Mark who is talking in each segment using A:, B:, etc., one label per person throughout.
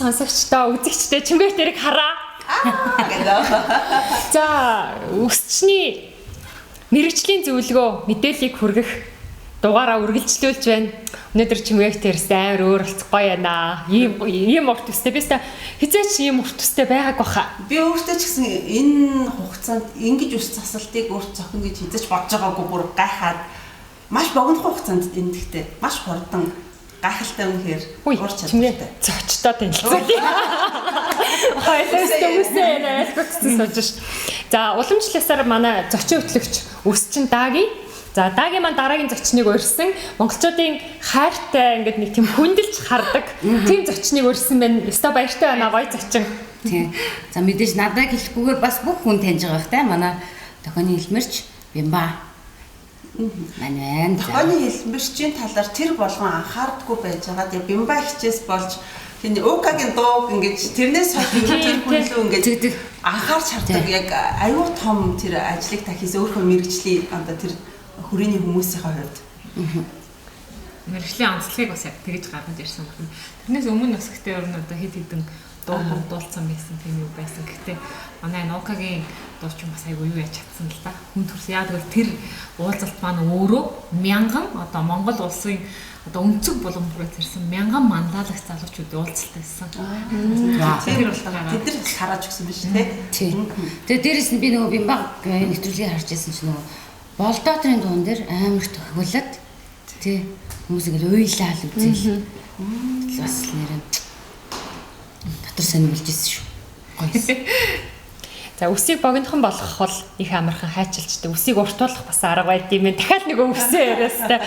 A: сонсогчдоо үзэгчдээ чимгээр тэрийг хараа. За өсчний мэрэгжлийн зөвлөгөө мэдээллийг хүргэх дугаараа үргэлжлүүлж байна. Өнөөдөр чимээг тэрс амар өөр болцох гоё байна. Ийм урт төстэй би та хизээч ийм урт төстэй байгааг баха.
B: Би өөртөө ч гэсэн энэ хугацаанд ингэж ус засалтыг өөрт зохино гэж хизээч бодож байгаагүй бүр гайхаад маш богино хугацаанд энэ гэхдээ маш хурдан гайхалтай үнэхээр урч чадвартай.
A: Зочтой танилцуулъя. Хоёулаа үсээ айлгуутсан сууж ш. За уламжлалсаар манай зочин хөтлөгч Өсчин Даги. За Даги маань дараагийн зочныг урьсан. Монголчуудын хайртай ингээд нэг тийм хүндэлж хардаг тийм зочныг урьсан байна. Өстой баяртай байна гоё зочин.
C: Тийм. За мэдээж надад хэлэхгүйгээр бас бүх хүн таньж байгаа бах та. Манай тохионы хэлмэрч Бямба. Манай
B: тохионы хэлмэрчийн талаар тэр болгон анхаардаггүй байж байгаа. Тэгээ Бямба хичээс болж тэний УК-гийн дууг ингэж тэрнээс хойш тэр хүнлүү ингэж анхаарч хардаг. Яг аюу том тэр ажлыг та хийсэн өөрөө мэрэгжлийн одоо тэр хүрээний хүмүүсийн хувьд
D: мэрэгжлийн онцлогийг бас яг тэгж гаргаж ирсэн байна. Тэрнээс өмнө бас гэхдээ өөр нь одоо хэд хэдэн дуу дуулсан байсан тийм юу байсан. Гэхдээ манай Нокагийн дуучин бас айгүй юу яаж чадсан л да. Хүн төрс яа тэгвэл тэр уулзалт маань өөрөө мянган одоо Монгол улсын одоо өнцөг булан бүрээс ирсэн мянган манлайлагч залуучууд уулзалт байсан.
B: Тэр бол тэд нар хараад өгсөн биш тийм.
C: Тэгээ дээрэс нь би нөгөө Бямбаг нэвтрүүлгийг харж байсан чинь нөгөө Болдоотрын дуун дээр амар тохиолоод тий хүмүүс ингэ уйлаал үзэл. Бас нэрэн дотор сонирмолж ирсэн шүү. Гоё.
A: За үсийг богинохон болгох бол их амархан хайчилчдаг. Үсийг уртуулах бас арга байд юм байна. Дахиад нөгөө үсээ яриастай.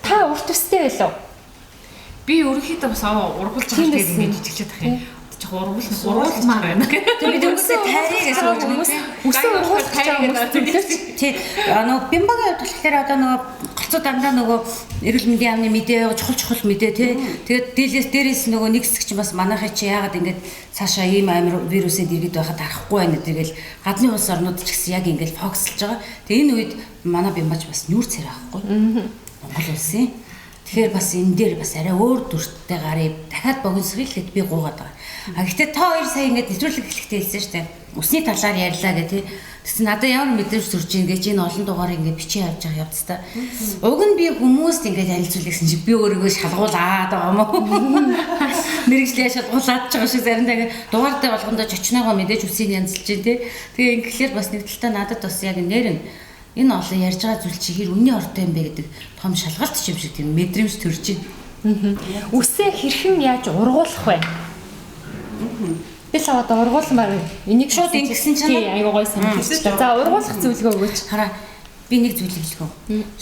A: Та урт үстэй байлаа.
D: Би өөрийнхөө бас ургуулж байгаа гэдэг ингэж ичгэлж байгаа юм. Ургуулмаар байна.
C: Тэгээд үсээ тайрыг асууж хүмүүс
A: үсээ ургуулж байгаа хүмүүс
C: тий нөгөө Бямбагийн хувьд болохоор одоо нөгөө голцоо дандаа нөгөө эрүүл мэндийн яамны мэдээ чухал мэдээ тий тэгээд дээрээс нөгөө нэг хэсэг чинь бас манайхаа чи яагаад ингэж цаашаа ийм амир вирусэд иргэд байхад харахгүй байна гэдэгэл гадны улс орнууд ч гэсэн яг ингэж фокуслж байгаа. Тэгээд энэ үед манай Бямбач бас нүүр царай авахгүй. Монгол улсын тэгэхээр бас энэ дээр бас арай өөр дүрттэй гарыг дахиад богиносгоё гэхэд би гуугаад байгаа. А гэхдээ та хоёр сая ингэж нэвтрүүлэг эхлэхдээ хэлсэн шүү дээ. Усны талаар ярьлаа гэх тий. Тэгсэн надад ямар мэдээж сурж ийн гэж энэ олон дугаарыг ингэ бичиж авч байгаа явц та. Уг нь би хүмүүст ингэ танилцуулсан чи би өөрийгөө шалгуулаад байгаа юм уу? Мэргэжлээ шалгуулад байгаа шиг заримдаа ингэ дугаартай болгондоо чочноогоо мэдээж үсийг янзлж дээ тий. Тэгээ ингэхлээр бас нэг талтаа надад бас яг нэрэн энэ олон ярьж байгаа зүйл чи хэр үнний ортой юм бэ гэдэг том шалгалт юм шиг тийм мэдрэмж төрж байна.
A: Үсээ хэрхэн яаж ургуулах вэ? Би л одоо ургуулмаар энийг
C: шууд ингэсэн чинь
A: аюу гой санагдчихлаа. За ургуулах зөвлөгөө өгөөч.
C: Хараа би нэг зүйл хэлэхөө.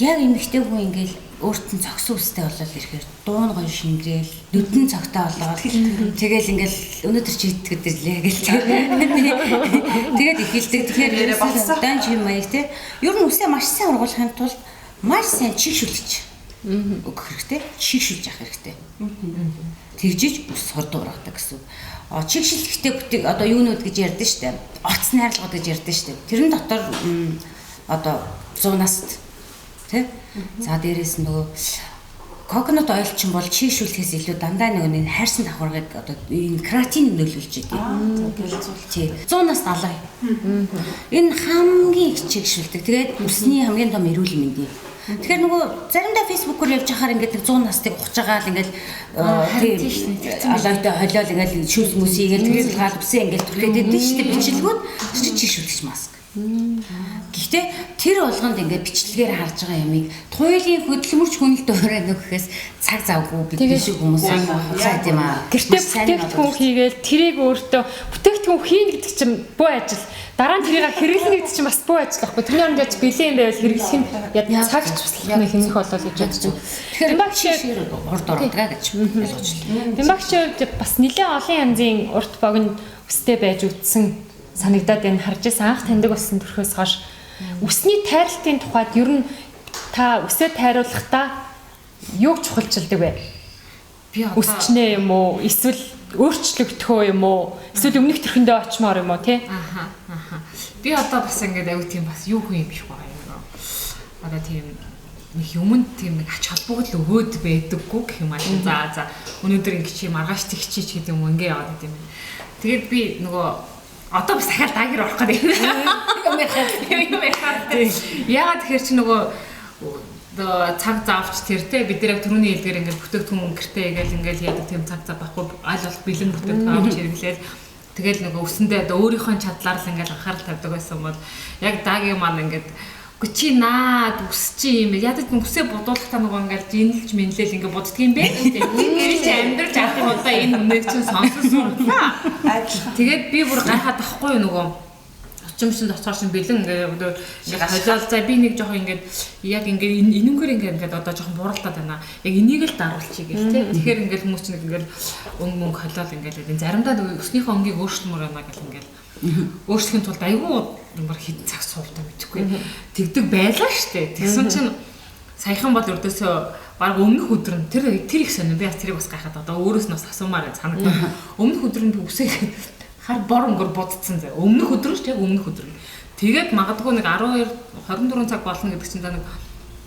C: Яг эмэгтэй хүн ингээл өөрт нь цогсон үстэй болол ирэхээр дуун гоё шингээл нүдэн цогтой болоод тэгэл ингээл өнөөдөр чи итгэд ирлээ гэж. Тэгээд ихэлдэг. Тэгэхээр дан чи маяг те. Ер нь үсээ маш сайн ургуулахын тулд маш сайн чигшүүлж өгөх хэрэгтэй. Чигшүүлж авах хэрэгтэй. Тэгжиж ус хорд ургадаг гэсэн. Чигшилэхдээ бүтэг одоо юунууд гэж ярьдэн штэ. Оц найрлагууд гэж ярьдэн штэ. Тэрэн дотор одоо 100-аас тий. За дээрээс нөгөө коконот ойл чинь бол чигшүүлэхээс илүү дандаа нэг хайрсан давхаргыг одоо энэ креатин нөлөөлж идэг. Тий. 100-аас 70. Энэ хамгийн их чигшүүлдэг. Тэгээд үсний хамгийн том эрүүл мэндийн. Тэгэхээр нөгөө заримдаа фэйсбүүкээр явж байхаар ингээд нэг 100 настыг ухаж байгаа л ингээд алаатай холиол ингээд шүүс мүсийг ингээд гал үсээ ингээд түрхээд идэв шүү дээ бичлэгүүд чи чигшүүлж маск. Гэхдээ тэр болгонд ингээд бичлэгээр харж байгаа ямиг туйлын хөдөлмөрч хүнэлт өөрөө нөхөхөөс цаг завгүй бид шиг хүмүүс хайд юм аа.
A: Гэртээ бүтээгдэхүүн хийгээл тэрийг өөртөө бүтээгдэхүүн хийн гэдэг чинь бөө ажил. Дараа нь тэрийг хэрэглэх гэдэг чинь бас бөө ажил байхгүй. Тэрний оронд яаж бэлэн байвал хэрэглэх нь яг цагч туслах нь хэмнэх болол гэж бодож байна. Тэгэхээр багш
C: урд ордгаа гэж ойлгож байна.
A: Багш бас нэлээд олон янзын урт богино үстэй байж үтсэн санагдаад байна. Харж байсан анх таньдаг болсон төрхөөс хойш үсний тайралтын тухайд ер нь та үсээ тайруулахдаа юу чухалчилдаг вэ?
D: Би одоо
A: үсчнээ юм уу? Эсвэл өөрчлөгдөхөө юм уу? Эсвэл өмнөх төрхөндөө очмоор юм уу тий?
D: Би одоо бас ингээд аюу тийм бас юу хүн юм биш байгаа юм. Одоо тийм юмд тийм нэг ач холбогдол өгөөд байдаггүй гэх юм аа. За өнөөдөр ингэчи маргааш тэгчи ч гэдэг юм ингээ яваад байт юм байна. Тэгээд би нөгөө одоо бас дахиад дагэр орох гэдэг юм яагаад тэгэхээр чи нөгөө цаг заавч тэр те бид нэр яг түрүүний хэлдгээр ингээд бүтээгдэхүүн гэртээ ингээл яадаг тийм цаг зав байхгүй аль болох бэлэн бүтээгдэхүүн авч хэрэглээл тэгэл нөгөө өсөндөө одоо өөрийнхөө чадлаар л ингээл анхаарал тавьдаг байсан бол яг дагийн маань ингээд чи наад үсчих юм яадаг нүсээ бодуулах та нөгөө ингээд жинэлж минлэл ингээд боддөг юм бэ тэр чи амьдрч авах юм одоо энэ үнэг чинь сонссон тэгээд би бүр гайхаад тахгүй нөгөө чимшинд оцоор шин бэлэн ингээд хожоол за би нэг жоохон ингээд яг ингээд энэнгээр ингээд одоо жоохон буралтаад байна. Яг энийг л даруулчих гээл тий. Тэгэхээр ингээд хүмүүс чинь ингээд мөнгө холиол ингээд заримдаа өснийхөө өнгийг өөрчлөмөр байна гэл ингээд өөрчлөхийн тулд айгүй ямар хитэн цаг суултаа мэдхгүй. Тэгдэг байлаа штэ. Тэгсэн чинь саяхан бол өрдөөсөө баг өмнөх өдөр нь тэр их сонир би бас тэрийг бас гайхаад одоо өөрөөс нь бас асуумаар санагдав. Өмнөх өдөр нь би үсээ хар бор өнгөр бодцсон зэ. Өмнөх өдөр ч яг өмнөх өдөр. Тэгээд магадгүй нэг 12 24 цаг болно гэдэг чинь нэг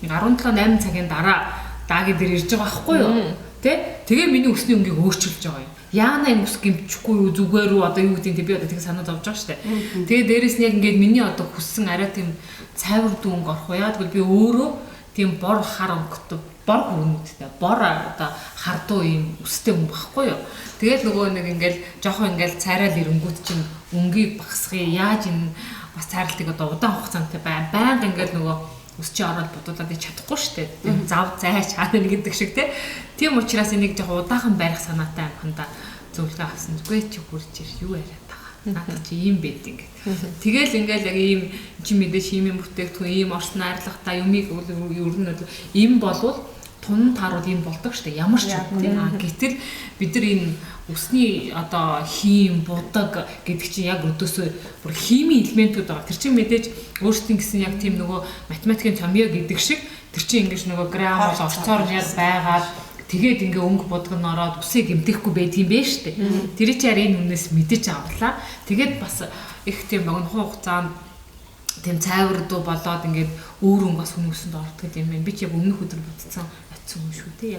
D: 17 8 цагийн дараа даагийн дээр ирж байгаа байхгүй юу? Тэ? Тэгээ миний өсний өнгийг өөрчилж байгаа юм. Яана юм ус гимчихгүй юу зүгээр үү одоо юу гэдэг би одоо тэг санаад авч байгаа штэ. Тэгээ дээрэс нь яг ингээд миний одоо хүссэн арай тийм цайвар дүүнг орох уу? Яг би өөрөө тийм бор хар өнгөтэй бор хөрөнгөтэй бор одоо хардуу юм өстэй хүн байхгүй юу? Тэгээд нөгөө нэг ингээл жоохон ингээл цайраал ирэнгүүт чинь өнгийг багасгая яаж энэ бас цайралтыг одоо удаан хугацаантай байнга ингээл нөгөө өсч ороод бодуулаад чадахгүй штэ. Зав зайч хаана нэг гэдэг шиг тийм учраас энийг жоохон удаахан барих санаатай амханда зөвлөгөө авсан. Үгүй чи хурж ир юу яриад байгаа. Надад чи ийм байд ингээд. Тэгэл ингээл яг ийм чи мэдээж ийм бүтээгдэхүүн ийм орсон найрлагатай юмыг ер нь ийм болвол тун таарууд ийм болдог штэ. Ямар ч юм тийм. Гэтэл бид нар энэ усны одоо хийм будаг гэдэг чинь яг өдөөсөө бүр химийн элементүүд байгаа. Тэр чинь мэдээж өөрсдийн гэсэн яг тийм нөгөө математикийн томьёо гэдэг шиг тэр чинь ингэж нөгөө грамм бол орцоор яг байгаад тэгээд ингээ өнгө будг нь ороод усыг гэмтэхгүй байдгийм бэ штэ. Тэр чинь яг энэ үнээс мэдэж авлаа. Тэгээд бас их тийм богинохон хугацаанд тийм цайвар дуу болоод ингээд өөр өнгө бас хүмүүсэнд ордог юм байна. Би ч яг өмнөх өдөр бодсон юм шүү дээ.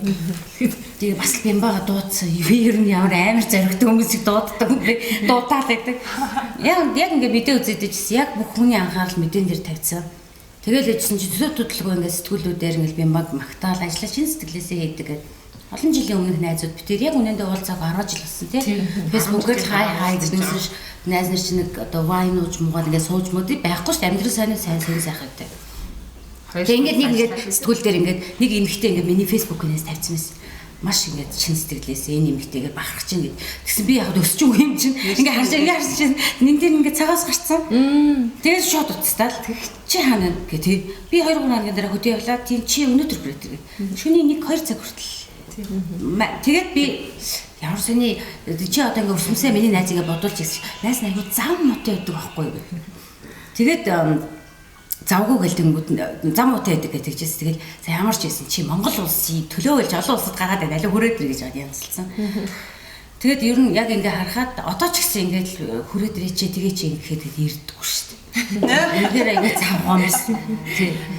D: Яг
C: тэгээ бас бямбага дуудсан. Ер нь ямар амар зоригтой хүмүүсийг дууддаг юм бэ? Дуудаад байдаг. Яг ингээ мэдээ үзээд ижсэн. Яг бүх хүний анхаарал мэдэн дээр тавьсан. Тэгэл ижсэн чи төсөө төдлөгөө ингээ сэтгүүлүүдээр ингээ бямбаг магтаал ажиллаж чин сэтгэлээсээ хийдэг гэдэг. Олон жилийн өмнөх найзууд би тэр яг үнэндээ уулзааг 10 жил болсон тийм. Фэйсбүүкээр хай гэдэгс найз нар чинь нэг одоо вайн ууж муугаад ингээ сууж мөдий байхгүй ш амьдрал сайн сайхан гэдэг. Тэгээ ингээд нэг ингээд сэтгүүл дээр ингээд нэг эмэгтэй ингээд миний фэйсбүүкээс тавьсан байсан. Маш ингээд шин сэтгэлээс энэ эмэгтэйгээр бахарх чинь гэд. Тэгсэн би яг өсч үгүй юм чинь ингээд харж чинь нэн дээр ингээд цагаас гарцсан. Тэгээд шууд утастаа л чи хаана гэх тий. Би 2 3 хоногийн дараа хөдөө явлаа. Тийм чи өнөөдөр хүрээд ирээ. Шөнийн 1-2 цаг хүртэл. Тэгээд би ямар сони чи одоо ингээд өсмөсөө миний найз ингээд бодуулж ирсэн. Найз айгуу зам мотой байдаг байхгүй юу. Тэгээд завгүй гэлдэнгүүд зам муутай байдаг гэж хэлжээс. Тэгэл за ямар ч байсан чи Монгол улсыг төлөөлж олон улсад гаргаад байна. Алуу хүрээд ир гэж янзлсан. Тэгэд ер нь яг ингээ харахад одоо ч гэсэн ингээл хүрээд ирээч тэгээ чи ингээд ирдэггүй шүү дээ. Тэгэхээр ингээ завгоомс.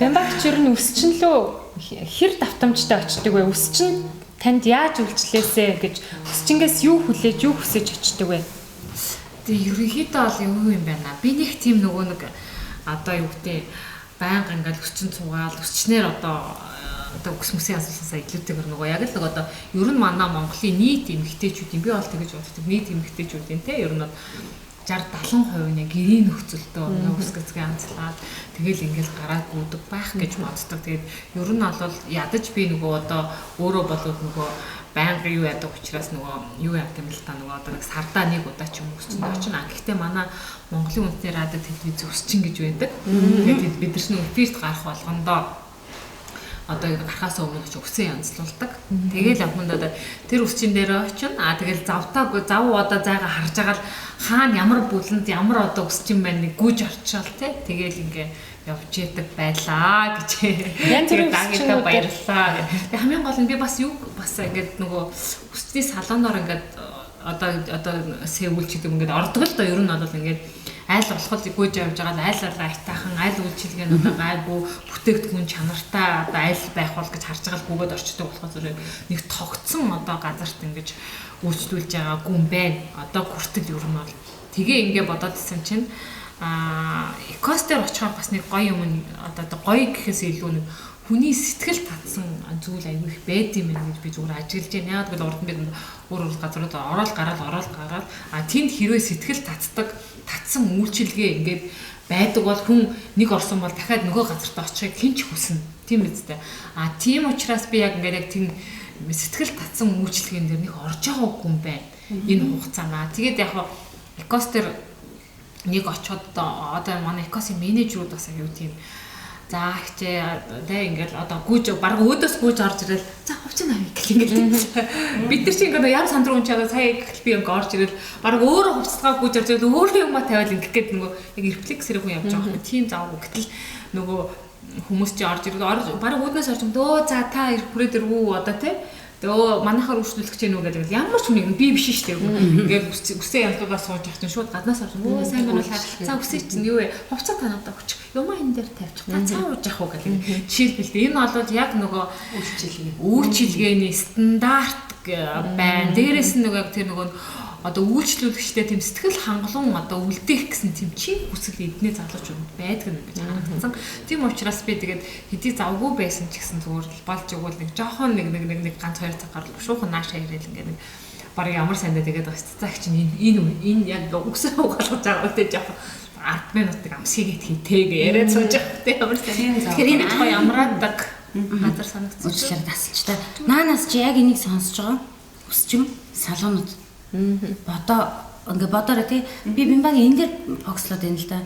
A: Бямбагч ер нь өсчнлөө хэр давтамжтай очдөг вэ? Өсчин танд яаж үйлчлээсэ гэж өсчингээс юу хүлээж юу хүсэж очдөг вэ?
D: Тэгээ ерөнхийдөө бол юу юм байна. Би нэг тийм нөгөө нэг одоо юу гэдэг байнга ингээл өсчин цугаал өсчнээр одоо өсмөсийн асуулсаа илүүтэйгээр нөгөө яг л одоо ер нь манай Монголын нийт эмэгтэйчүүдийн би бол тэгэж боддог нийт эмэгтэйчүүдийн те ер нь 60-70% нь гэрийн нөхцөлдөө ус гэцгээ анцлаад тэгэл ингээл гараад гүйдэг байх гэж боддог. Тэгээд ер нь бол ядаж би нөгөө одоо өөрөө болоод нөгөө байнга юу яадаг учраас нөгөө юу яадаг юм л та нөгөө одоо нэг сардаа нэг удаа ч юм өсчин очно. Гэхдээ манай Монголын үндэсний радио телевиз өсчин гэж байдаг. Тэгээд бид нар ч нөгөө эфирт гарах болгондоо одоо гарахаас өмнө ч өсөө янзлуулдаг. Тэгэл амхандаа тэр өсчин дээр очино. Тэгэл завтаагүй зав одоо зайгаа харж байгаа л хаана ямар бүлэнд ямар одоо өсчин байна нэг гүйж орчаал те. Тэгэл ингээ явж яадаг байлаа гэж. Тэгээд дагтаа баярлаа. Тэг хамгийн гол нь би бас юу бас ингээд нөгөө өсчний салоноор ингээд одоо сэвүүлч гэдэг ингээд ордог л доо ер нь бол ингээд аль болох гүйж явж байгаа аль айтаахан аль үйлчилгээнүүд гайгүй бүтээгдэхүүн чанартай одоо аль байх бол гэж харж байгаа л гүгээд орчдөг болохоор зөв нэг тогтсон одоо газарт ингэж үйлчлүүлж байгаагүй юм байна. Одоо хүртэл ер нь бол тэгээ ингээ бодоод исэн чинь экостер очихоор бас нэг гоё юм одоо гоё гэхээс илүү нэг хүний сэтгэл татсан зүйл аягүй их байд юм байна гэж би зүгээр ажиглаж байна. Яг л урд нь өөр газрууд ороод гараад тэнд хэрвээ сэтгэл татсан үйлчилгээ ингээд байдаг бол хүн нэг орсон бол дахиад нөгөө газарт очихыг хэн ч хүснэ. Тийм үстэй. Тийм учраас би яг ингээд яг тийм сэтгэл татсан үйлчилгээнд дэр нэг орж байгаагүй юм байна. Энэ хугацаанаа. Тэгээд яг экостер нэг очоод одоо манай экосын менежерүүд бас аюу тийм за хичээ тэ ингээл одоо гүйж баг өөдөөс гүйж орж ирэл за хувцас авъя гэх ингээл бид нар чи ингээд яар санд руу унчаад сая гэхэл би ингээд орж ирэл баг өөрөө хувцасгаа гүйж орж ирэл өөрөө юм тавиал ингээд нөгөө яг рефлекс хэрэг хүн явж байгаа юм тийм заавгүй гэтэл нөгөө хүмүүс чи орж ирэл баг өөднөөс орж өө за та хүрээд ирвүү одоо тэ тэгээ манайхаар үйлчлүүлэх гэж нүг гэдэг ямар ч хүнийг би биш шүү дээ. Ингээд үсээ янзлуудаа сууж явах чинь шууд гаднаас орж өө сайн байна уу за үсээ чинь юу вэ хувцас танаад өгч юм энэ дээр тавьчих та цаа ууж явах уу гэх юм. Жишээлбэл энэ бол яг нөгөө үйлчилгээний стандарт байна. Дээрээс нь нөгөө яг тэр нөгөө одоо үйлчлүүлэгчтэй тийм сэтгэл хангалуун одоо үлдээх гэсэн тийм чин хүсэл эдний залуучууд байдаг юм гэж харагдсан. Тийм учраас би тэгээд хэдий завгүй байсан ч гэсэн зүгээр болж өгвөл нэг жоохон нэг ганц 2 цаг гарал шуухан наашаа ирээл ингээд нэг баг ямар сайндаа тэгээд байгаа шүү. Цаг чинь энэ яг үгсээ угаалгаж байгаа үедээ жоохон 10 минутыг амсгийг хийтэйг яриад сууж байгаа тийм ямар сайн. Тэгэхээр энэ гоё амраадаг газар санагдсан.
C: Уучлаарай тасалчтай. Наанаас чи яг энийг сонсож байгаа. Өсчим салуунууд бодоорой тий би бимбагийн энэ дээр фокслоод байна л да.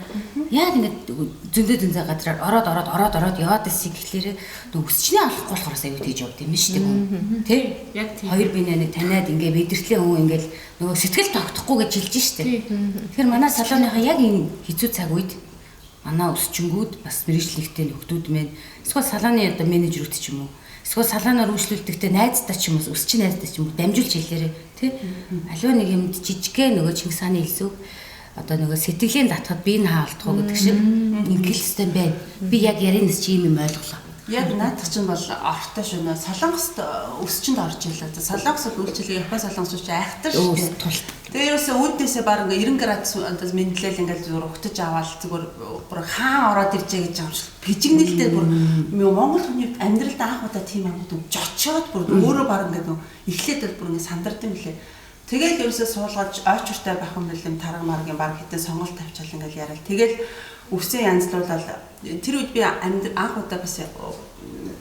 C: Яг ингээд зөндөө газраар ороод яваад ирсийг гэхлээрээ өсчний алахгүй болохоос аюу тийж явд юм шүү дээ. Тий яг тийм хоёр бинэ нэг таниад ингээд бидэртлийн хүн ингээд нөгөө сэтгэл тогтохгүй гэж хэлж штэ. Тэгэхээр манай салууныхаа яг энэ хэцүү цаг үед манай өсчингүүд бас мэрэгжлэгтэй нөхдүүд мэн эсвэл салааны одоо менежерүүд ч юм уу эсвэл салаанаар үйлчлүүлдэгтэй найздаа ч юм уу өсчин найздаа ч юм уу дамжуулж хэлээрээ тий аливаа нэг юмд жижигхэн нөгөө Чингис хааны хэлсүүг одоо нөгөө сэтгэлийн татхад би энэ хаалтах гэдэг шиг ингээл систем байна. Би яг яринаас чи юм ойлголоо.
B: Яг наадах чинь бол ортой шөнө солонгост өсчөнд орж ирлээ. Солонгосод үйлчлэгээ Япон солонгосч айхтар шүү дээ. Тэгээ ерөөсөө үүднээсээ баг 90 градус одоо мэдлэл ингээл зүгээр угтаж аваад зүгээр бүр хаан ороод иржээ гэж байгаа юм шиг. Пижигнэлтэй бүр Монгол хүний амьдралд анх удаа тийм амьд жочоод бүр өөрөө баг ингээд эхлээд бүр ингээд сандардаг юм лээ. Тэгэл ерөөсөө суулгаж ойчуртай байх юм бэлэм тарга маргийн баг хитэн сонголт тавьчаал ингээл яриад. Тэгэл үсээ янзлуулаад тэр үед би анх удаа бас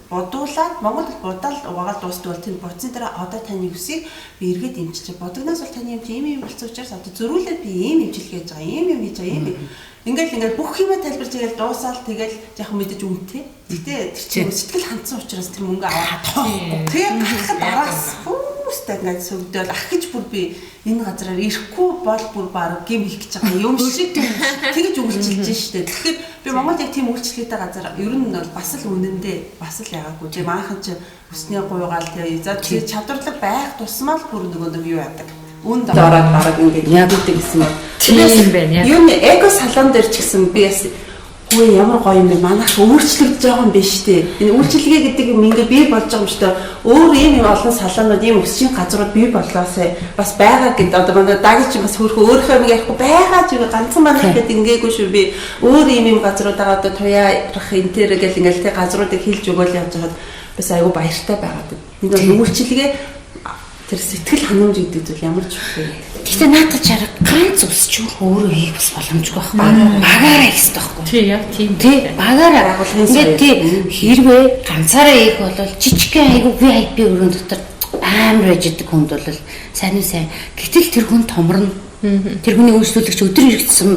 B: бодуулаад Монголд будаал угаагаад дуустал бол тэнд буцны дараа одоо таны үсийг би эргээд имчиж бодогноос бол таны юм ийм болсон учраас одоо зөрүүлээд би ийм имжилгээ хийж байгаа ийм хийж байгаа ийм ингээл бүх юм тайлбарж игээл дуусаал тэгэл яг мэдэж үнтэй. Гэтэ тэр чинь сэтгэл хандсан учраас тэр мөнгө аваад тоохгүй. Тэгээ гарахад араас хүүстэй ингээд сүгдөөл ах гэж бүр би энэ газараар ирэхгүй бол бүр баг гим хийх гэж байгаа юм шиг тэгэж үйлчилж штэ. Тэгэхээр би Монгол яг тийм үйлчлэгтэй газар ер нь бол бас л үнэндээ бас л ягаагүй. Тэгээ манайхан ч өсний гуйгаал тэгээ за тэр чадварлаг байх тусмаа л бүр нөгөө юу яадаг. Үнд ороод бараг ингээд яг үдэг гэсэн юм.
A: Тийм байна.
B: Юу нэ эко салон дээр ч гэсэн би яс үгүй ямар гоё юм бэ? Манайх өөрчлөгдөж байгаа юм биш үү? Энэ үйлчилгээ гэдэг юм ингээд бий болж байгаа юм шүү дээ. Өөр ийм олон салонууд ийм өсчийн газрууд бий болоосай бас байгаа гэдэг одоо манай дагч бас хөрхөө өөрийнхөө юм ярихгүй байгаа ч ганцхан манайх гэдэг ингээгүй шүү би. Өөр ийм газруудаа одоо туяарах интер гэл ингээд тэ газруудыг хилж өгөөл явж байгаад бас айгүй баяртай байгаад. Энэ үйлчилгээ тэр сэтгэл ханамж гэдэг зүйл ямар ч үгүй.
C: Гэхдээ наадах чарга ганц өсч өөрөө хийх бас боломжгүй байна. Багаараа хийх хэрэгтэй байхгүй.
A: Тий яг тийм.
C: Тий багаараа ингээд тий хэрвээ ганцаараа хийх бол жижигхэн айгүй VIP өрөөнд дотор амар ажидаг хүнд бол сайн уу сайн. Гэтэл тэр хүн томорно. Тэр хүний үйлчлүүлэгч өдөр иргэсэн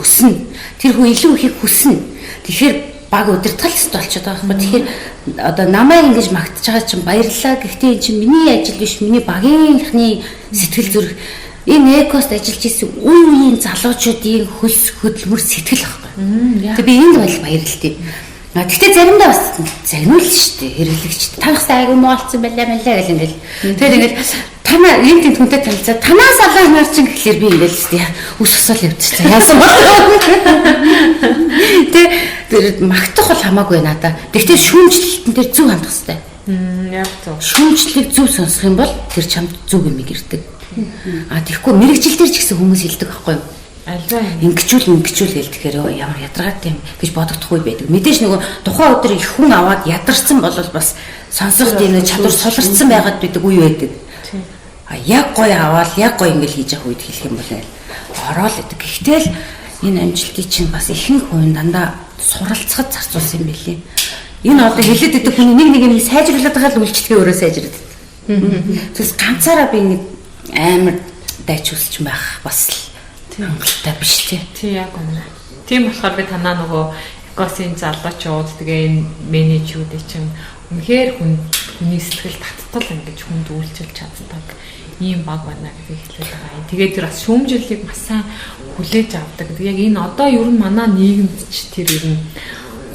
C: өснө. Тэр хүн илүү ихийг хүснэ. Тэгэхээр баг удирдах хэрэгтэй болчиход байгаа байхгүй. Тэгэхээр одоо намайг ингэж магтаж байгаа чинь баярлалаа. Гэхдээ энэ чинь миний ажил биш, миний багийнхны сэтгэл зүрх. Энэ экост ажиллаж исэн үеийн залуучуудын хөлс хөдөлмөр сэтгэл байхгүй. Тэгээ би энд бол баярлалтай. Гэхдээ заримдаа бас загнуул шүү дээ. Хэрэглэгч танахсаа айгүй моолцсон байлаа гэл ингээл. Тэгэхээр ингээд та танаа энэ тийм хүнтэй танилцаад танаас алаа нар чинь гэхэлэр би ингээл тест ус өсөл явчихсан. Яасан бэ? Тэр магтах бол хамаагүй надаа. Тэгтээ шүүмжлэлтэн дээр зөв хандах хэрэгтэй.
D: Яг зөв.
C: Шүүмжлэлийг зөв сонсох юм бол тэр чамд зөв юм ирдэг. Тэгэхгүй мэрэгжил дээр ч гэсэн хүмүүс хэлдэг байхгүй юу?
D: Альва
C: ингэчүүл гэлтэхээр ямар ядаргаатай юм гэж бодогдохгүй байдаг. Мэдээж нөгөө тухайн өдөр их хүн аваад ядарсан бол бас сонсох тийм чадвар суларсан байгаад байдаг үе байдаг. Яг гоё аваад яг гоё ингээл хийж явах үед хэлэх юм бол ороод идэг. Гэхдээ л энэ амжилтыг чинь бас ихэнх хүн дандаа суралцахад зарцуулсан юм билий. Энэ одоо хэлээд идэг хүний нэг юм сайжруулах гал үйлчлэгээ өөрөө сайжраад. Тэгээс ганцаараа би нэг амар дайч үсч байх бас л хангалттай биш тий
D: яг үнэ. Тийм болохоор би танаа нөгөө экосын залуучууд тэгээ энэ менежүүдийн чинь үнэхээр хүний сэтгэл таttал ингэж хүнд үйлчилж чаддаг ийм баг байна гэж хэлээд байгаа юм. Тэгээд тэр бас шүүмжлэлийг маш сайн хүлээж авдаг. Яг энэ одоо ер нь манай нийгэмд ч тэр ер нь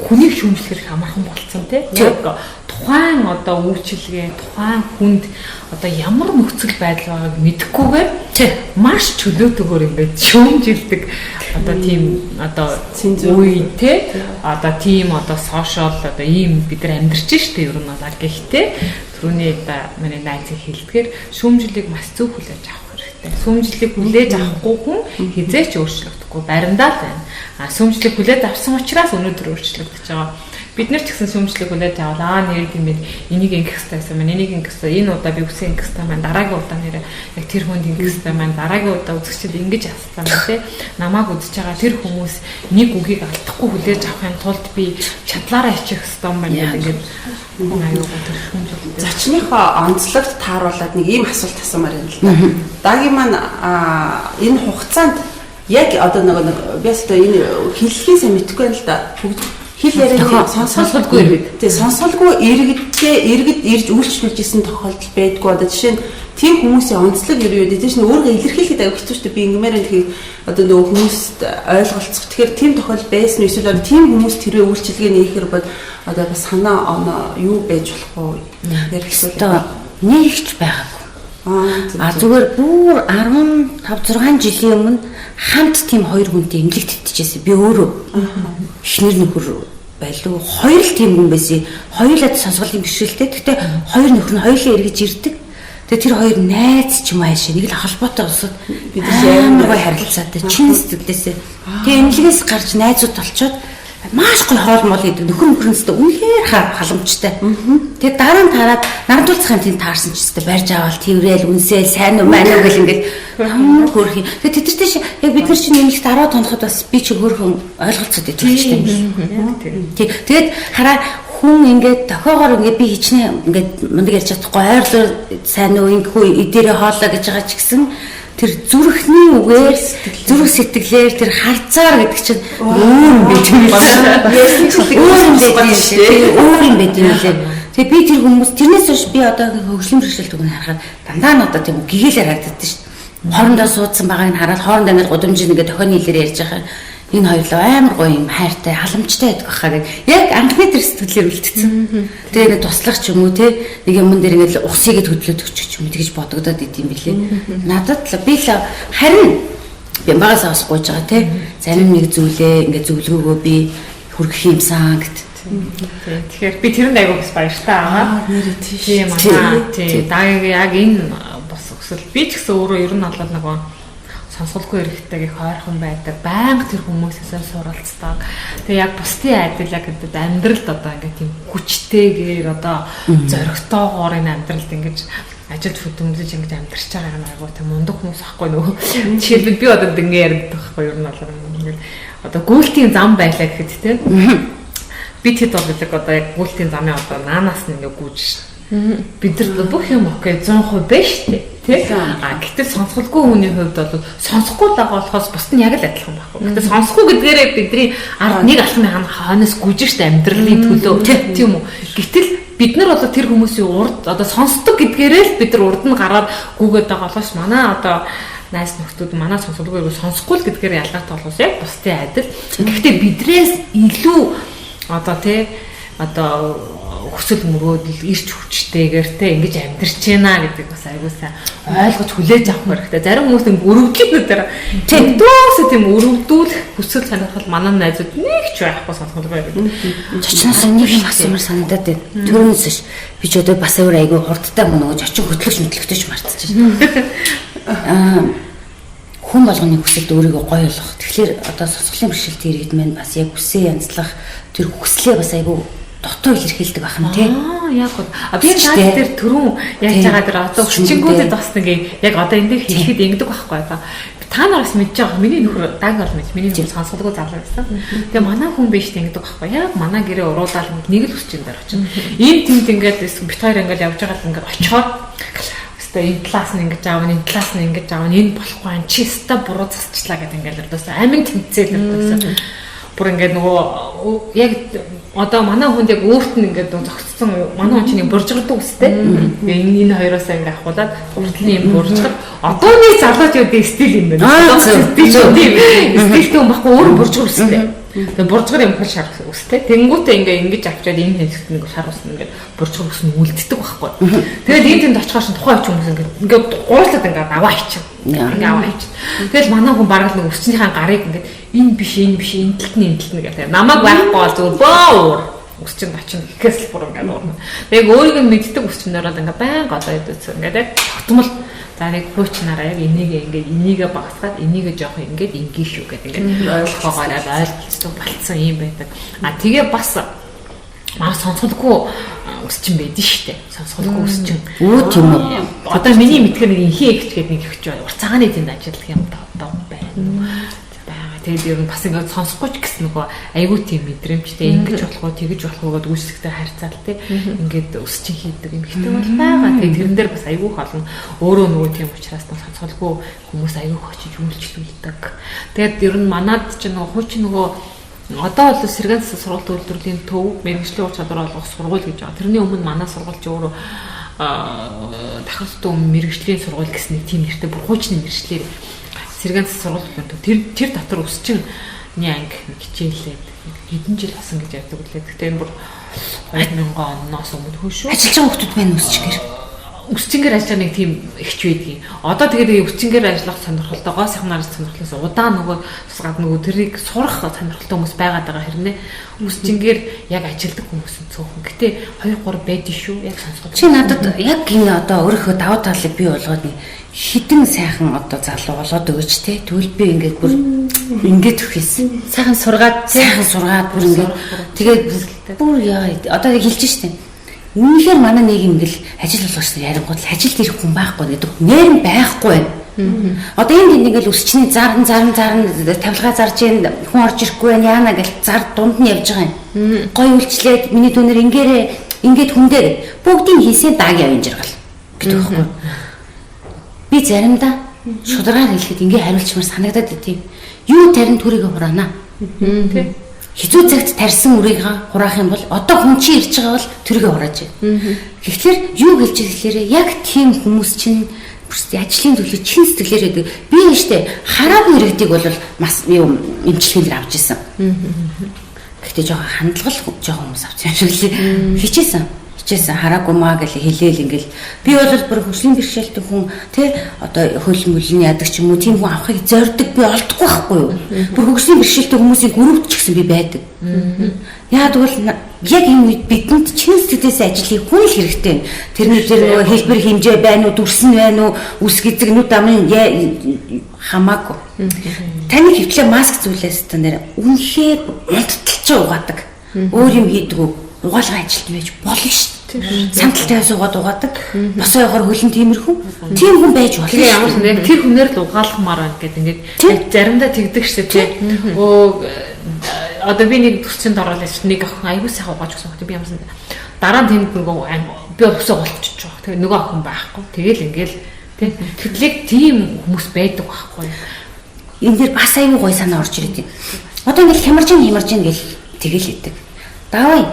D: хүнийг шүүмжлэх амархан болцсон тий. Яг тухайн одоо үйлчилгээ тухайн хүнд одоо ямар нөхцөл байдал байгааг мэдэхгүйгээр маш чөлөөтөөр ингээд шүүмжилдэг одоо тийм одоо үе тий одоо тийм одоо сошиал одоо ийм бид нар амьдарч штэ ер нь одоо гэхдээ түрүүний миний найз хэлдгээр шүүмжлэлийг маш зөв хүлээж авах хэрэгтэй. Шүүмжлэлийг хүлээж авахгүй хүн хизээч өөрчлөгдөхгүй баримдаа л байна. Шүүмжлэлийг хүлээж авсан учраас өнөөдөр өөрчлөгдөж байгаа. Бид нар ч гэсэн шүүмжлэлийг хүлээж аваад нэр гэмэд энийг ингэх хэрэгтэй байсан маань энийг ингэх хэрэгтэй энэ удаа би үсэн ингэх хэрэгтэй маань дараагийн удаа нэр яг тэр хүнд ингэх хэрэгтэй маань дараагийн удаа үзэгчд ингэж асуулаа маань тий намааг үзэж байгаа тэр хүмүүс нэг үгийг алдахгүй хүлээж авахын тулд би чадлаараа хичих хэрэгтэй юм байна гэдэг хүн аюулгүй тэр шүүмжлэл
B: зочныхоо онцлогт тааруулаад нэг ийм асуулт асуумаар байна л да. Дагийн маань энэ хугацаанд яг одоо нэг би өөртөө энэ хэллэгийн сайн мэдэхгүй байна л да. Хэл ярианы сонсголгүй иргэд. Тэгээ сонсголгүй иргэд ирж үйлчлүүлж исэн тохиолдол байдгүй. Одоо жишээ нь тийм хүмүүсийн онцлог юу вэ? Тэжээс нь өөрөө илэрхийлэхэд аяг хэцүү шүү дээ. Би ингэмээр тэгэхээр одоо нөгөө хүмүүст ойлголцох. Тэгэхээр тийм тохиолдол байсан нь эсвэл тийм хүмүүс тэрвээ үйлчлэгээ нээхээр бод одоо бас санаа оноо юу байж болох вэ? Ярихсаа
C: нэгч байгаагүй. Зүгээр бүр 15 6 жилийн өмнө хамт тийм хоёр хүнтэй эмнэлэгт итгэжсэн. Би өөрөө эхнэр нөхөр байлуу. Хоёр л тийм хүн байсан. Хоёулаа сонсголын бишрэлтэй. Гэхдээ хоёр нөхөр нь хоёулаа эргэж ирдэг. Тэгээ тэр хоёр найз ч юм аашаа нэг л холбоотой улсад бид амар гоё харилцаатай чин сэтгэлээсээ. Тэгээ эмнэлгээс гарч найзууд толчоод маш гоё хоол мол идэг нөхөр үнэхээр халамжтай. Тэгээ дараа нь тараад нардуулцахын тийм таарсан ч гэсэн барьж аваад тэрвэл үнсээл сайн уу маань уу гэл ингээд хөөх юм. Тэгээ тэдэртэй яг бид нар чинь нэмэлт 10 тоноход бас би ч хөөхөн ойлголцоод идэх юм шүү дээ. Тэгээд хараа хүн ингээд тохоогоор ингээд би хичнээн ингээд мундаг ярьж чадахгүй ойрлоо сайн уу ингэхүү эдэрэ хоолоо гэж байгаа ч гэсэн тэр зүрхний үгээр зүрх сэтгэлээр тэр харцаар гэдэг чинь өөр юм байт юм байна. Өөр юм байт юм лээ. Тэгээ би тэр хүмүүс тэрнээс хойш би одоо хөгжлийн бэрхшээлт үгнийг харахад дандаа нь одоо тийм гэгээлэр харагддаг шүү дээ. Хоорондоо суудсан байгааг нь хараад хоорондоо ингээд гудамжинд ингээд тохионы хэлээр ярьж байгаа. Энэ хоёулаа амар гоё юм хайртай халамжтай байдаг бахаа гэх яг анхны тэр сэтгэлээр үлдсэн. Тэгээ нэг туслах ч юм уу те нэг юмн дээр ингээд усыг хөдлөөд өгч юм тэгж бодогдоод идэм билээ. Надад л би л харин бямбагаас авах гойж байгаа те зарим нэг зүйлээ ингээд зөвлөгөөгөө би хүргэх юмсан гэт.
D: Тэгэхээр би тэрэнд айгуу бас баяртай байгаа. Тийм аа. Тийм яг энэ бас өсөл би ч гэсэн өөрөө ер нь болоод нөгөө сонсголгүй эрэгтэйг хойрхон байдаг. Байнга тэр хүмүүсээс суралцдаг. Тэгээ яг бусдын айдал яг гэдэг амьдралд одоо ингээд тийм хүчтэйгээр одоо зоригтойгоор энэ амьдралд ингээд ажилд хөдөлмөрлөж ингэж амьдарч байгаа юм айгуу тийм мундаг хүмүүс ахгүй нөгөө. Жишээлбэл би одоо ингэ ярьдаг байхгүй юу ер нь бол одоо гүйлтийн зам байлаа гэхэд тийм би тэд бол одоо яг гүйлтийн замын одоо наанаас нь ингэ гүйж шин. Бид нар бүх юм окей 100% байж тээ. Гэтэл сонсголгүй хүний хувьд бол сонсохгүй байгаа болохоос бусд нь яг л адилхан байхгүй. Гэтэл сонсохгүй гэдгээрээ бидний ард нэг алхмын хойноос гүйж штэ амьдралын төлөө тийм үү. Гэтэл бид нар бол тэр хүмүүсийн урд одоо сонсдог гэдгээрээ л бид нар урд нь гараад гүгээд байгаа болохоос манай одоо найз нөхдүүд манай сонсголгүйг сонсохгүй л гэдгээр ялгаатай болохоос яг бусдын адил. Гэхдээ бидрээс илүү одоо тий одоо өсөл мөрөөдөл ирч хүчтэйгээр те ингэж амьдарч байна гэдэг бас айгуусаа ойлгож хүлээж авах хэрэгтэй. Зарим хүмүүс ингэ өрөвдлөөр тийм дөөсөө тийм өрөвдүүлэх хүсэл сонирхол манай найзууд нэг ч байхгүй сонсголгүй гэдэг.
C: Чочноос нэг юм асуумар санагдаад байна. Төрөөс ш би ч одоо бас өөр айгүй хурдтай мөн нөгөө жочин хөтлөгч мэтлэгтэй ч мартчихжээ. Хүн болгоны хүсэлд өөрийгөө гоё болгох. Тэгэхээр одоо сонсголын бэрхшээлт иргэд маань бас яг үсээ янзлах тэр хүслээ бас айгүй дотоо илэрхийлдэг байх юм тий.
D: Яг гоо. Би наад дээр түрүүн яаж байгаа дэр одоо хүчингүүдэд бас ингээ яг одоо энэ дээр хэлэхэд ингэдэг байхгүй одоо. Та нараас мэдж байгаа миний нөхөр даг бол мэдж миний нөхөр сонсголгүй зарлаа байсан. Тэгээ манай хүн биш ингэдэг байхгүй. Яг манай гэрээ уруулаад нэг л хүсчин дээр очив. Ийм тэмд ингээд бит хоёр ингээд явж байгаа л ингээд очоод энэ класс нь ингэж аав, энэ класс нь ингэж аав, энэ болохгүй ан чи өста буруу засчлаа гэдэг ингээд өрдөөс амин тэмцээл өрдөөс. Бүр ингээд нөгөө яг одоо манай хүнд яг өөрт нь ингээд зогссон манай хүн чинь буржгалдаг үстэй. Энэ хоёроос ингээд ахуулаад урдлын юм буржгал. Одооний залуучууд стил юм байна. Стил тийм байхгүй өөр буржгал үстэй. Тэгээ буржгал юм хол шар үстэй. Тэнгүүтээ ингээд ингэж авчаад энэ хэсэгт нэг шар усна ингээд буржгал ус нь үлддэг байхгүй. Тэгээд энэ тэнд очихоор шин тухайн хүмүүс ингээд гуурлаад ингээд аваа хийчих. Ингээд аваа хийчих. Тэгэл манай хүн бараг нэг өсчнийхээ гарыг ингээд энэ биш энэ талт нь гэдэг. Намайг байхгүй бол зүгээр боор өсчин очин гэхээс л бүр ингээд уурна. Тэгээ өөрийг нь мэддэг өсчнөөр бол ингээд баян одоо идэвч ингээд тогтмол за нэг хуучнараа яг энийг багасгаад энийг жоох ингээд ингийн шүү гэдэг ингээд ойлгохоогоо ойлголцдог болцсон юм байдаг. Тэгээ бас маа сонсголгүй өсчин байдэн штэ. Сонсголгүй өсчин. Өө тийм үү. Одоо миний мэдгээр нэг инхий эгч гэдэг нэг эгч байна. Урцаагааны тэнд ажиллах юм одоо байна. Тэгээд ер нь бас ингээд сонсохгүй ч гэсэн нөгөө айгүй тийм мэдрэмжтэй ингэж болох уу тэгэж болох уу гэдэг үүсэлтэй харьцаал тий ингээд өсчин хийдэг юм ихтэй бол байгаа. Тэгээд тэрэн дээр бас айгүй холно өөрөө нөгөө тийм учраас сонсголгүй хүмүүс айгүй хочиж үйлчлүүлдэг. Тэгээд ер нь манад ч нөгөө хуучин нөгөө одоо бол сэргээн засаг сургалт үйлдвэрлэлийн төв мэргэжлийн ур чадвар олгох сургууль гэж байгаа. Тэрний өмнө манай сургууль ч өөрөө дахиад мэргэжлийн сургууль гэсэн нэг тийм нэртэй бүр хуучны мэргэжлэр сэргээн засаг сургууль тэр дотор өсчин анги хичээлээд хэдэн жил басан гэж ярьдаг үлээ. Гэхдээ энэ бүр 2000 оноос өмнө хөөшөө.
C: Ажилчин хүмүүс байна өсчгээр.
D: Өсчингээр ажиллах нэг тийм ихч байдгийг. Одоо тэгээд өсчингээр ажиллах сонирхолтой гоо сайхнаар сонирхлоос удаан нөгөө тусгаад нөгөө тэрийг сурах сонирхолтой хүмүүс байгаад байгаа хэрнээ өсчингээр яг ажилдаг хүмүүс нь цөөхөн. Гэтэ 2 3 байдаг шүү. Яг сонсгол.
C: Чи надад яг энэ одоо өөрийнхөө давуу талыг бий болгоод хитэн сайхан одоо залуу болоод өгөөч те. Тэгвэл би ингээд бүр ингээд өгөхсэн. Сайхан сургаад бүр ингээд тэгээд бүр яа одоо хэлж штэ. Үнэхээр манай нийгэм ингээл ажил болгосон ярингууд л ажилд ирэх хүн байхгүй гэдэг нэр нь байхгүй байна. Одоо энэ ингээл өсчний зарн тавилгаа зарж ийн хүн орж ирэхгүй байна яана гэж зар дунд нь явж байгаа юм. Гой үйлчлээд миний дүүнэр ингээд хүндээ бүгдийг хийсэн дааг явж жаргал гэдэг байхгүй. Би заримдаа шударгаар хэлэхэд ингээ хариулчмаар санагдаад идэв. Юу тарин төрийг хураана. Тэ хизүү цагт тарьсан үрийг хураах юм бол одоо хүн чи ирж байгаа бол төргөө хурааж байна. Тэгэхээр юу гэлж ирэхлээрээ яг тийм хүмүүс чинь ажлын төлөө чин сэтгэлээрээ би нэштэй хараагүй иргэдийг бол бас юм эмчилгээгээр авч ирсэн. Гэхдээ жоохон хандлага жоохон хүмүүс авч ирсэн шүү дээ. Хичээсэн хараагүй маа гэж хэлээл ингээл би бол бүр хөшлийн бэрхшээлтэй хүн тий одоо хөл мөлний ядаг ч юм уу тийм хүн авахыг зорддог би олдохгүй байхгүй юу. Бүр хөшлийн бэрхшээлтэй хүмүүсийн группт ч гэсэн би байдаг. Яа тэгвэл яг энэ үед бидэнд чин сэтгэлээс ажлыг хүн л хэрэгтэй. Тэрний дээр нөгөө хэлбэр хэмжээ байна уу, дүрсэн байна уу, үс гизэгнүүд амын хамаагүй. Таны хөвтлээ маск зүйлээс та нэр үнэхээр унтталч угаадаг. Өөр юм хийдэг үү? Угаалгын ажилт байж болно шүү дээ. Самталтай суугаад угаадаг. Босоо явахаар хөлн тиймэрхүү. Тийм хүн байж болно.
D: Тэгээ ямар ч нэг тэр хүнээр л угаалгамаар байна гэдэг ингээд заримдаа тэгдэг шээ тий. Одоо би нэг төсчөнд оролцож нэг охин аягүй сайхан угааж өгсөн хөтэ би ямарсан дараа нь тэнд нөгөө би өсөө болчихж байгаа. Тэгээ нөгөө охин байхгүй. Тэгэл ингээл тий. Тэглэг тийм хүмүүс байдаг байхгүй.
C: Энэ дэр бас аягүй гой санаа орж ирээд юм. Одоо ингээл хямарж ин гэл тэгэл идэг. Давай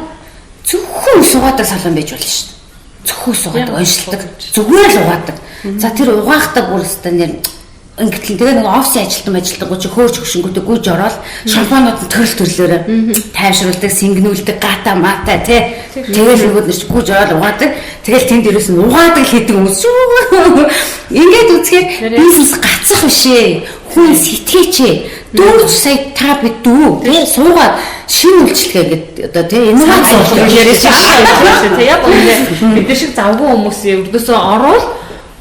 C: зөвхөн суугадаг салон байж болно шүү дээ. Зөвхөн суугадаг, уншилдаг, зүгээр л угаадаг. За тэр угаахдаг бүр өстой нэр ингээд тэгээ нэг офисын ажилтнууд чи хөөрч хөшингүүтээ гүйж ороод шампанууд нь төрөл төрлөөрөө тайвшруулдаг, сэнгнүүлдэг, гата мата тий. Тэгэл нөгөөд нэрч гүйж ороод угаадаг. Тэгэл тэнд ерөөс нь угаадаг хийдэг хүмүүс шүү. Ингээд үзэхээр бизнес гацах бишээ. Хүн сэтгэж 4 сая та бид дүү тий суугаад шинэ үйлчлэгээ гэдэг одоо тий инновац болгох яриач шүү тий яг үнэ бид шиг завгүй хүмүүсийн өрдөөсөө орвол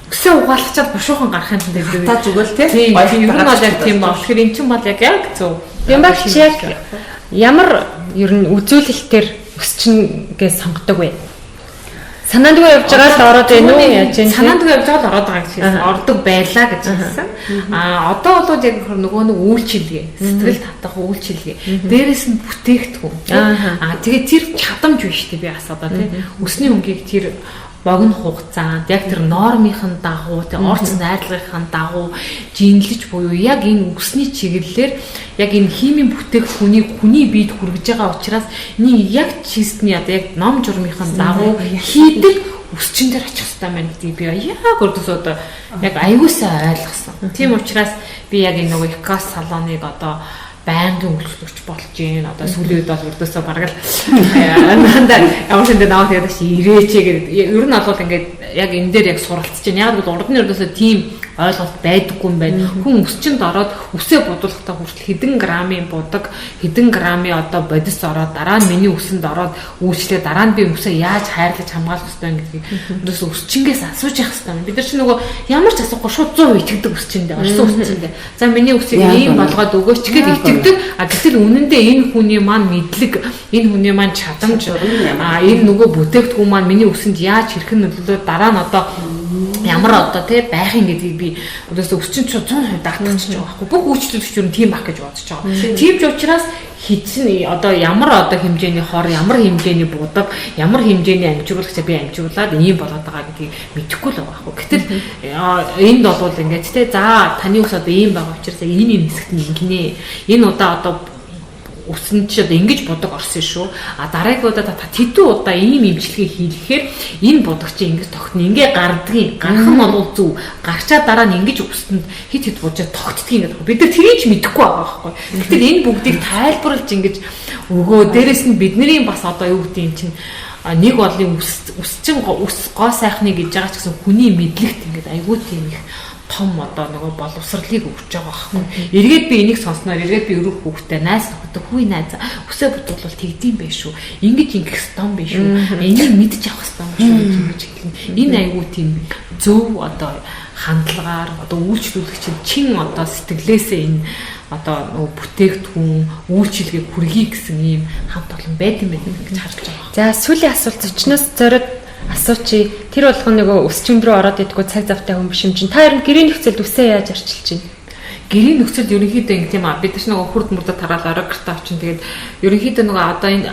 C: гэсэн угаалгачаад бушуухан гарахын тулд
B: та зүгэл
D: ер
B: тий
D: нь бол яг тийм ба тэгэхээр эн чинь бол яг зөв
A: Бямбаг чи яг ямар ер нь үзүүлэлтээр өсчнгээ сонгодог вэ? Санаандгүй явж байгаа л ороод байна уу яаж вэ?
D: Санаандгүй явж байгаа л ороод байгаа гэж хэлсэн. Ордог байлаа гэж хэлсэн. Одоо бол яг нөгөө нэг үйлчилгээ, сэтгэл татах үйлчилгээ. Дээрээс нь бүтээгдэхүүн. Тэгээ тэр чадамж биш үү би асуудаа тий. Өсний өнгийг тэр богино хугацаанд яг тэр нормынхын дагуу тэр орц найдлагын дагуу жинлэж буюу яг энэ үсний чиглэлээр яг энэ химийн бүтээгдэхүүнийг хүний биед хүргэж байгаа учраас энэ яг чистний одоо яг ном журмынхын дагуу хийдэг үсчин дээр очих хэрэгтэй байна гэдгийг би яг өрдөөс одоо яг аягуулсаа ойлгосон. Тийм учраас би яг энэ нөгөө икас салоныг одоо байнгын үйлчлэгч болж гин одоо сүүлийн үед бол өрдөөсөө бараг л нандаа ямар ч юм наваа тэгээд ирээч гэдэг ер нь бол ингээд яг энэ дээр яг суралцж байна. Яг бол урдны өрдөөсөө тийм ойлголт байдаггүй юм байна. Хүн өсчөнд ороод үсээ бодуулахдаа хүртэл хэдэн грамын будаг, хэдэн грамын одоо бодис ороод дараа нь миний үсэнд ороод үйлчлээ дараа нь би үсээ яаж хайрлаж хамгаалах ёстой гэдгийг өрдөөсөө өсчингээс асууж явах ёстой. Бид нар чи нөгөө ямар ч асуухгүй шууд 100 итгэдэг өсчиндээ, орсон өсчиндээ. За миний үсийг ийм болгоод өгөөч гэхэд итгэдэг. А гэтэл үнэндээ энэ хүний маань мэдлэг, энэ хүний маань чадамж, энэ нөгөө бүтээгдэхүүн маань миний үсэнд яаж хэрхэн нөлөөлөө дараа нь одоо ямар одоо тий байхын гэдгийг би өдөөс өсчин 100% даатгачих байгаа байхгүй. Бүх үйлчлэгч юу тийм байх гэж бодож байгаа. Тийм ч учраас хитсэн одоо ямар одоо хэмжээний хор, ямар хэмжээний будаг, ямар хэмжээний амжигуулагч би амжигуулад ийм болоод байгаа гэдгийг мэдэхгүй л байгаа байхгүй. Гэтэл энд бол ингээд тий за таны ус одоо ийм байгаа учраас энэ хэсэгт нь ингэнэ. Энэ удаа одоо үсэнд ч одоо ингэж будаг орсон шүү. А дараагийн удаа та тэдэн удаа ийм имчилгээ хийлгэхээр энэ будаг чи ингэж тогтно. Ингээ гардгийн. Гарах нь бол зөв. Гарчаа дараа нь ингэж үсэнд хит хит буужаа тогтдгийг гэдэг. Бид нар тэрийг ч мэдэхгүй байгаа байхгүй. Гэтэл энэ бүгдийг тайлбарлаж ингэж өгөө. Дээрэс нь бидний бас одоо юу гэдэг юм чинь нэг болын үсчин ус гоо сайхны гэж байгаа ч гэсэн хүний мэдлэгт ингэж айгүй тийм их том одоо нөгөө боловсролыг өгч байгаа байхгүй. Эргээд би энийг сонсноор эргээд би өрөх хүүхдээ найс нөхдөд хүй найз өсөө бодвол тэгдэм байх шүү. Ингэж ингэх стом биш шүү. Энийг мэдж авах стом шүү гэж хэлнэ. Энэ айгүй тийм зөв одоо хандлагаар одоо үйлчлүүлэгч чин одоо сэтгэлээсээ энэ одоо нөгөө бүтээгдэхүүн үйлчилгээг хүргэе гэсэн ийм хамт олон байд юм байна гэж харж байгаа.
A: За сүүлийн асуулт зочноос зориод асуучи тэр болгоно нөгөө өсчөнд рүү ороод идэггүй цаг завтай хүн биш юм чинь та ер нь гэрийн нөхцөлд үсээ яаж арчилж байна?
D: Гэрийн нөхцөлд ерөнхийдөө ингэ тийм бид ч нөгөө хурд мурдад тараал орогтой очин тэгээд ерөнхийдөө нөгөө одоо энэ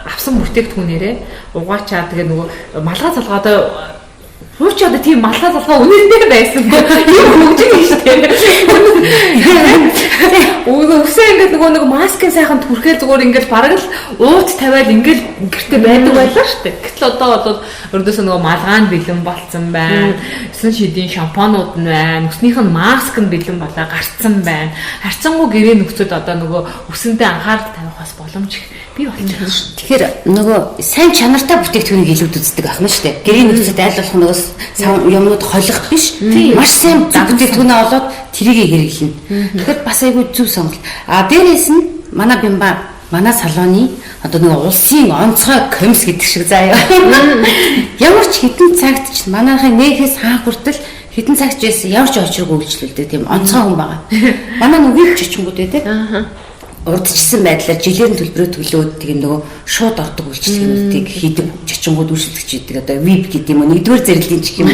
D: авсан бүтээгдэхүүнээрээ угаачаа тэгээд нөгөө малгай залгаа одоо Рууч одоо тийм малгай залгаа үнэндээ байсан. Ийм хөгжин шүү дээ. Үсээ ингээд нөгөө нэг маскын сайхан түрхээ зүгээр ингээд бараг л уут тавиад ингээд гэртээ байдаг байлаа шүү дээ. Гэтэл одоо бол өрдөөсөө нөгөө малгаанд бэлэн болцсон байна. Өсөн шидийн шампунууд нь байна. Өснийх нь маск нь бэлэн болоо гарцсан байна. Харцангуй гэрээ нөхцөд одоо нөгөө өсөндөө анхаарал тавих бас боломж бий болж байгаа шүү.
C: Тэгэхээр нөгөө сайн чанартай бүтээгдэхүүнийг илүүд үздэг ахна шүү дээ. Гэрээ нөхцөд айл болох нөгөө юмнууд холих биш. Маш сайн бүтээгдэхүүнээ олоод тэрийг хэрэглэнэ. Тэгэхээр бас айгүй зөв сонголт. А дээрээс нь манай бямба манай салооны одоо нэг улсын онцгой комисс гэдэг шиг заяа. Ямар ч хэдэн цагт ч манайхын нээхээс хаан хүртэл хэдэн цагт ч байсан ямар ч очиргүй үйлчлүүлдэг тийм онцгой хүн байгаа. Манай нүгэл чичмүүд байдаг. Урдчилсан байдлаар жилээр нь төлбөрөө төлөөд тийм нөгөө шууд ордог үйлчлэгүүдийг хийдэг чичмүүд үйлчлэгч идэг одоо вип гэдэг юм уу нэгдүгээр зэрэглэлийн чих юм.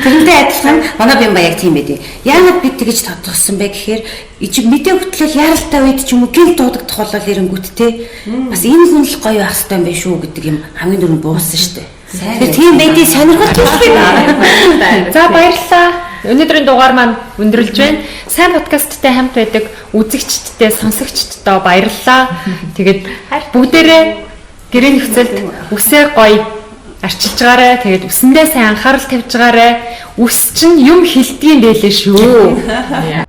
C: Тэрнтэй адилхан манай бямба яг тийм байдیں۔ Яагаад бид тэгж тодорхойлсон бэ гэхээр мэдээ хөтлөл яралтай үед ч юм уу гэл дуудагдах болол эрэнгүүт те бас энэ хүн л гоё байх хэрэгтэй юм байна шүү гэдэг юм хамгийн дөрөнд буусан шүү дээ. Тэгэхээр тийм байдгийг сонирхолтой байна.
A: За баярлалаа. Өнөөдрийн дугаар маань өндөрлж байна. Сайн подкасттай хамт байдаг үзэгчдтэй, сонсогчдтой баярлалаа. Тэгээд бүгдээрээ гэрээ нөхцөлд үсээ гоё арчилж байгаарэ. Тэгээд үсэндээ сайн анхаарал тавьж байгаарэ. Үс чинь юм хилдгийн дээлээ шүү.